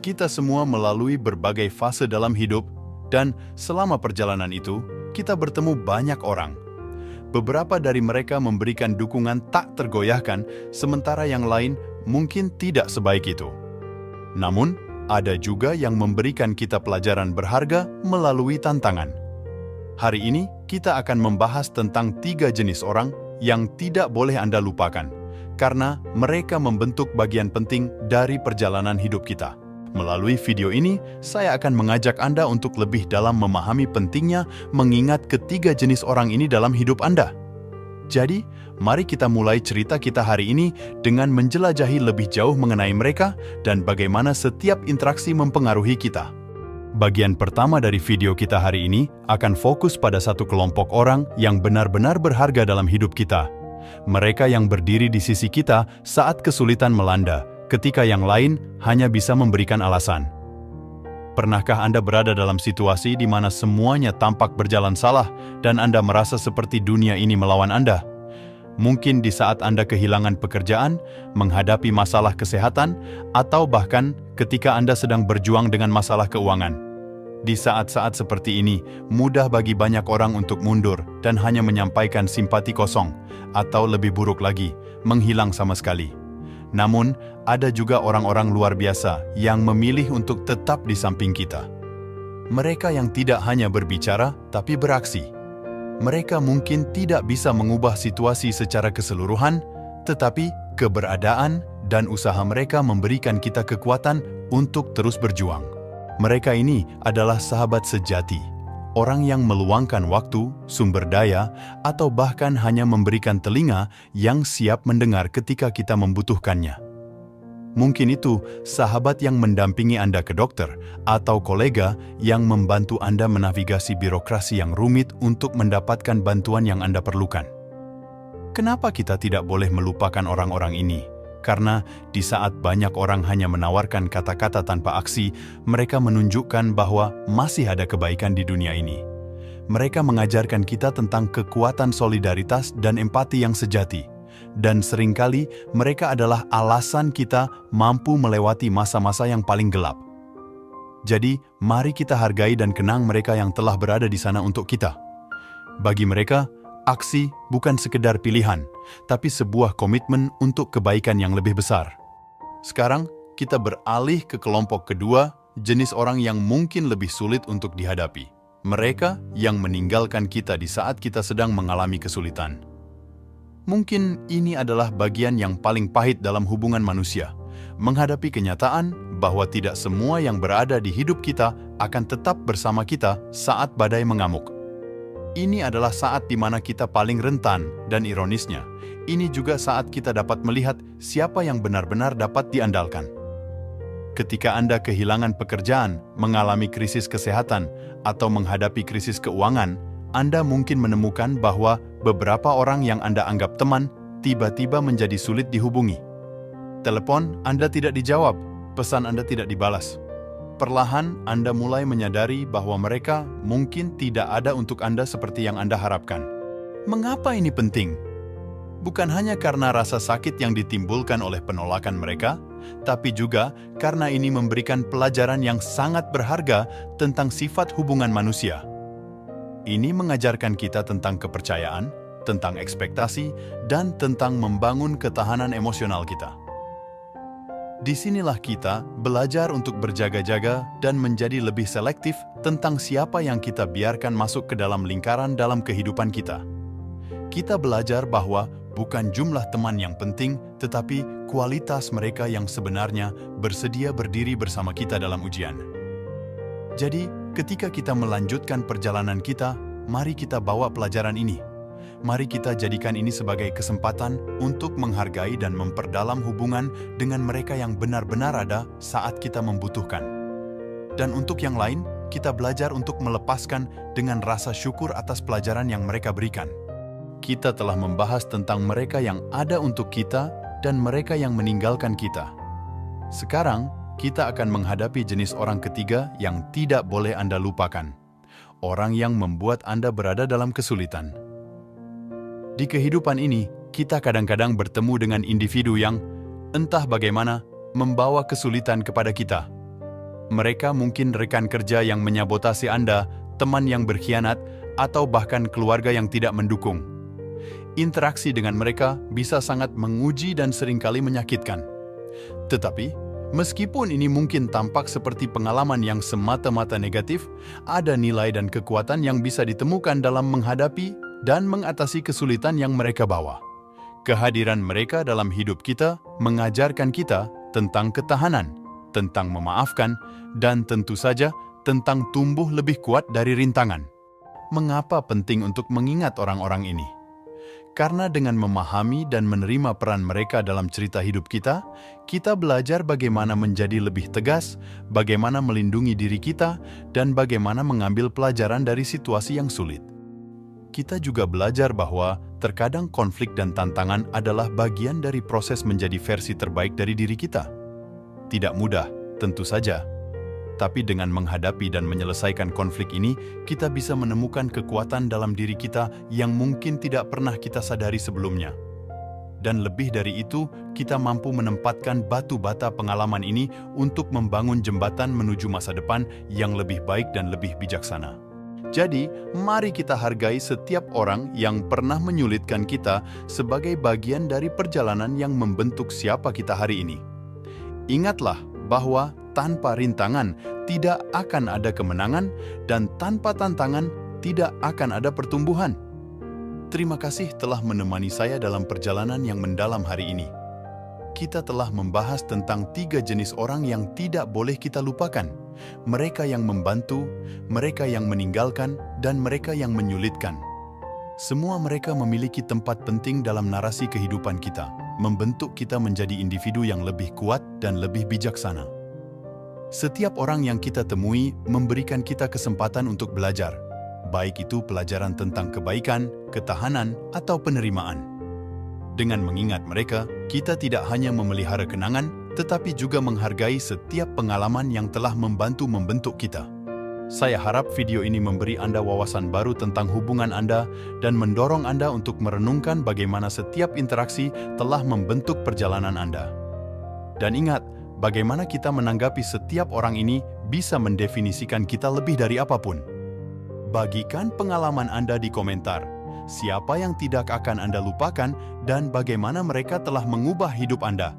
Kita semua melalui berbagai fase dalam hidup, dan selama perjalanan itu, kita bertemu banyak orang. Beberapa dari mereka memberikan dukungan tak tergoyahkan, sementara yang lain mungkin tidak sebaik itu. Namun, ada juga yang memberikan kita pelajaran berharga melalui tantangan. Hari ini, kita akan membahas tentang 3 jenis orang yang tidak boleh Anda lupakan, karena mereka membentuk bagian penting dari perjalanan hidup kita. Melalui video ini, saya akan mengajak Anda untuk lebih dalam memahami pentingnya mengingat ketiga jenis orang ini dalam hidup Anda. Jadi, mari kita mulai cerita kita hari ini dengan menjelajahi lebih jauh mengenai mereka dan bagaimana setiap interaksi mempengaruhi kita. Bagian pertama dari video kita hari ini akan fokus pada satu kelompok orang yang benar-benar berharga dalam hidup kita. Mereka yang berdiri di sisi kita saat kesulitan melanda, ketika yang lain hanya bisa memberikan alasan. Pernahkah Anda berada dalam situasi di mana semuanya tampak berjalan salah dan Anda merasa seperti dunia ini melawan Anda? Mungkin di saat Anda kehilangan pekerjaan, menghadapi masalah kesehatan, atau bahkan ketika Anda sedang berjuang dengan masalah keuangan. Di saat-saat seperti ini, mudah bagi banyak orang untuk mundur dan hanya menyampaikan simpati kosong, atau lebih buruk lagi, menghilang sama sekali. Namun, ada juga orang-orang luar biasa yang memilih untuk tetap di samping kita. Mereka yang tidak hanya berbicara, tapi beraksi. Mereka mungkin tidak bisa mengubah situasi secara keseluruhan, tetapi keberadaan dan usaha mereka memberikan kita kekuatan untuk terus berjuang. Mereka ini adalah sahabat sejati, orang yang meluangkan waktu, sumber daya, atau bahkan hanya memberikan telinga yang siap mendengar ketika kita membutuhkannya. Mungkin itu sahabat yang mendampingi Anda ke dokter, atau kolega yang membantu Anda menavigasi birokrasi yang rumit untuk mendapatkan bantuan yang Anda perlukan. Kenapa kita tidak boleh melupakan orang-orang ini? Karena di saat banyak orang hanya menawarkan kata-kata tanpa aksi, mereka menunjukkan bahwa masih ada kebaikan di dunia ini. Mereka mengajarkan kita tentang kekuatan solidaritas dan empati yang sejati. Dan seringkali mereka adalah alasan kita mampu melewati masa-masa yang paling gelap. Jadi, mari kita hargai dan kenang mereka yang telah berada di sana untuk kita. Bagi mereka, aksi bukan sekedar pilihan, tapi sebuah komitmen untuk kebaikan yang lebih besar. Sekarang, kita beralih ke kelompok kedua, jenis orang yang mungkin lebih sulit untuk dihadapi. Mereka yang meninggalkan kita di saat kita sedang mengalami kesulitan. Mungkin ini adalah bagian yang paling pahit dalam hubungan manusia, menghadapi kenyataan bahwa tidak semua yang berada di hidup kita akan tetap bersama kita saat badai mengamuk. Ini adalah saat di mana kita paling rentan, dan ironisnya, ini juga saat kita dapat melihat siapa yang benar-benar dapat diandalkan. Ketika Anda kehilangan pekerjaan, mengalami krisis kesehatan, atau menghadapi krisis keuangan, Anda mungkin menemukan bahwa beberapa orang yang Anda anggap teman tiba-tiba menjadi sulit dihubungi. Telepon Anda tidak dijawab, pesan Anda tidak dibalas. Perlahan Anda mulai menyadari bahwa mereka mungkin tidak ada untuk Anda seperti yang Anda harapkan. Mengapa ini penting? Bukan hanya karena rasa sakit yang ditimbulkan oleh penolakan mereka, tapi juga karena ini memberikan pelajaran yang sangat berharga tentang sifat hubungan manusia. Ini mengajarkan kita tentang kepercayaan, tentang ekspektasi, dan tentang membangun ketahanan emosional kita. Disinilah kita belajar untuk berjaga-jaga dan menjadi lebih selektif tentang siapa yang kita biarkan masuk ke dalam lingkaran dalam kehidupan kita. Kita belajar bahwa bukan jumlah teman yang penting, tetapi kualitas mereka yang sebenarnya bersedia berdiri bersama kita dalam ujian. Jadi, ketika kita melanjutkan perjalanan kita, mari kita bawa pelajaran ini. Mari kita jadikan ini sebagai kesempatan untuk menghargai dan memperdalam hubungan dengan mereka yang benar-benar ada saat kita membutuhkan. Dan untuk yang lain, kita belajar untuk melepaskan dengan rasa syukur atas pelajaran yang mereka berikan. Kita telah membahas tentang mereka yang ada untuk kita dan mereka yang meninggalkan kita. Sekarang, kita akan menghadapi jenis orang ketiga yang tidak boleh Anda lupakan. Orang yang membuat Anda berada dalam kesulitan. Di kehidupan ini, kita kadang-kadang bertemu dengan individu yang, entah bagaimana, membawa kesulitan kepada kita. Mereka mungkin rekan kerja yang menyabotase Anda, teman yang berkhianat, atau bahkan keluarga yang tidak mendukung. Interaksi dengan mereka bisa sangat menguji dan seringkali menyakitkan. Tetapi, meskipun ini mungkin tampak seperti pengalaman yang semata-mata negatif, ada nilai dan kekuatan yang bisa ditemukan dalam menghadapi dan mengatasi kesulitan yang mereka bawa. Kehadiran mereka dalam hidup kita mengajarkan kita tentang ketahanan, tentang memaafkan, dan tentu saja tentang tumbuh lebih kuat dari rintangan. Mengapa penting untuk mengingat orang-orang ini? Karena dengan memahami dan menerima peran mereka dalam cerita hidup kita, kita belajar bagaimana menjadi lebih tegas, bagaimana melindungi diri kita, dan bagaimana mengambil pelajaran dari situasi yang sulit. Kita juga belajar bahwa terkadang konflik dan tantangan adalah bagian dari proses menjadi versi terbaik dari diri kita. Tidak mudah, tentu saja. Tapi dengan menghadapi dan menyelesaikan konflik ini, kita bisa menemukan kekuatan dalam diri kita yang mungkin tidak pernah kita sadari sebelumnya. Dan lebih dari itu, kita mampu menempatkan batu bata pengalaman ini untuk membangun jembatan menuju masa depan yang lebih baik dan lebih bijaksana. Jadi, mari kita hargai setiap orang yang pernah menyulitkan kita sebagai bagian dari perjalanan yang membentuk siapa kita hari ini. Ingatlah bahwa tanpa rintangan tidak akan ada kemenangan dan tanpa tantangan tidak akan ada pertumbuhan. Terima kasih telah menemani saya dalam perjalanan yang mendalam hari ini. Kita telah membahas tentang 3 jenis orang yang tidak boleh kita lupakan. Mereka yang membantu, mereka yang meninggalkan, dan mereka yang menyulitkan. Semua mereka memiliki tempat penting dalam narasi kehidupan kita, membentuk kita menjadi individu yang lebih kuat dan lebih bijaksana. Setiap orang yang kita temui memberikan kita kesempatan untuk belajar, baik itu pelajaran tentang kebaikan, ketahanan, atau penerimaan. Dengan mengingat mereka, kita tidak hanya memelihara kenangan, tetapi juga menghargai setiap pengalaman yang telah membantu membentuk kita. Saya harap video ini memberi Anda wawasan baru tentang hubungan Anda dan mendorong Anda untuk merenungkan bagaimana setiap interaksi telah membentuk perjalanan Anda. Dan ingat, bagaimana kita menanggapi setiap orang ini bisa mendefinisikan kita lebih dari apapun. Bagikan pengalaman Anda di komentar. Siapa yang tidak akan Anda lupakan dan bagaimana mereka telah mengubah hidup Anda.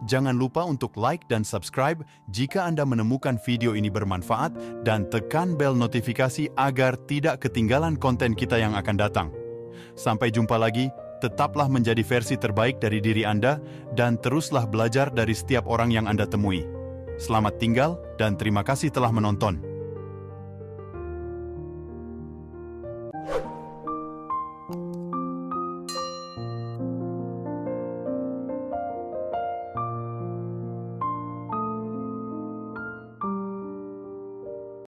Jangan lupa untuk like dan subscribe jika Anda menemukan video ini bermanfaat dan tekan bel notifikasi agar tidak ketinggalan konten kita yang akan datang. Sampai jumpa lagi, tetaplah menjadi versi terbaik dari diri Anda dan teruslah belajar dari setiap orang yang Anda temui. Selamat tinggal dan terima kasih telah menonton.